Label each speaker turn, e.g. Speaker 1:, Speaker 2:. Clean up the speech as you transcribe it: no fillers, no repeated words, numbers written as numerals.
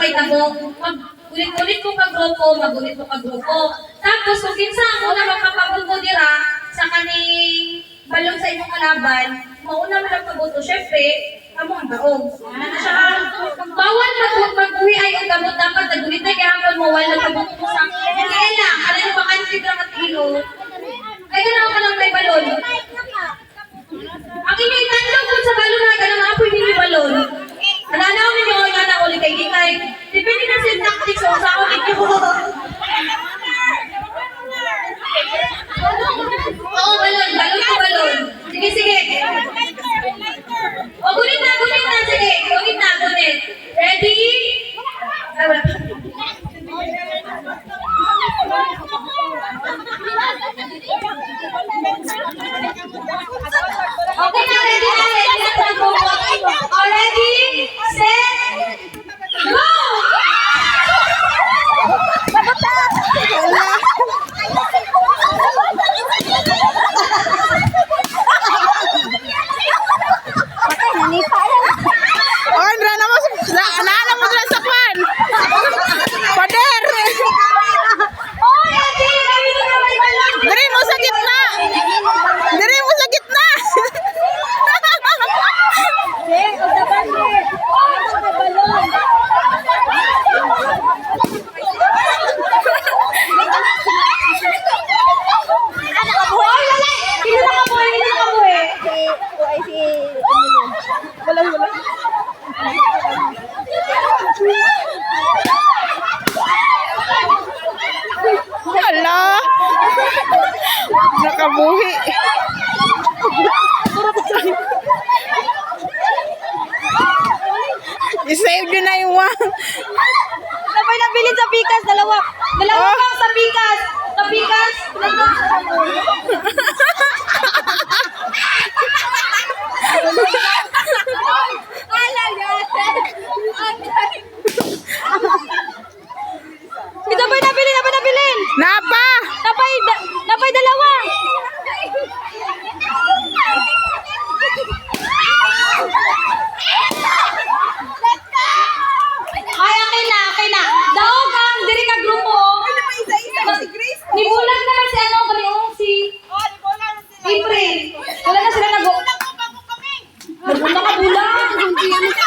Speaker 1: may tabok. Ulit-ulit mo kag-grupo, mag-ulit mo kag-grupo. Tapos, kung kinsa mo na magpapabuto dira sa kaning balon sa imong kalaban, mauna mo lang pabuto. Siyempre, amo ang baog. Ano na siya? Bawal mag-uwi ay ang gamot. Dapat nagulit na gihapon mo, wala pabuto mo sa kaya lang, ano yung makansid lang at kilo. Ay, ganaw ka lang may balon. Ang inyong itanlog kung sa balon na gano'n apoy ninyo balon. Nananaw ninyo ang nga na ulit kay Gingay. Depende na sa tactics o sa ulit nyo. Oo, balon. Balon ko balon. Sige, sige. O, gunit na. Sige, gunit na. Ready? Ay, wala. Okay na, ready na. Ready, set, go!
Speaker 2: Hala! Nakabuhi. I-save nyo na yung wang.
Speaker 3: Sabay na bilhin sa Pikas, dalawa. Dalawa
Speaker 2: Oh.
Speaker 3: pa sa Pikas. Sa Pikas.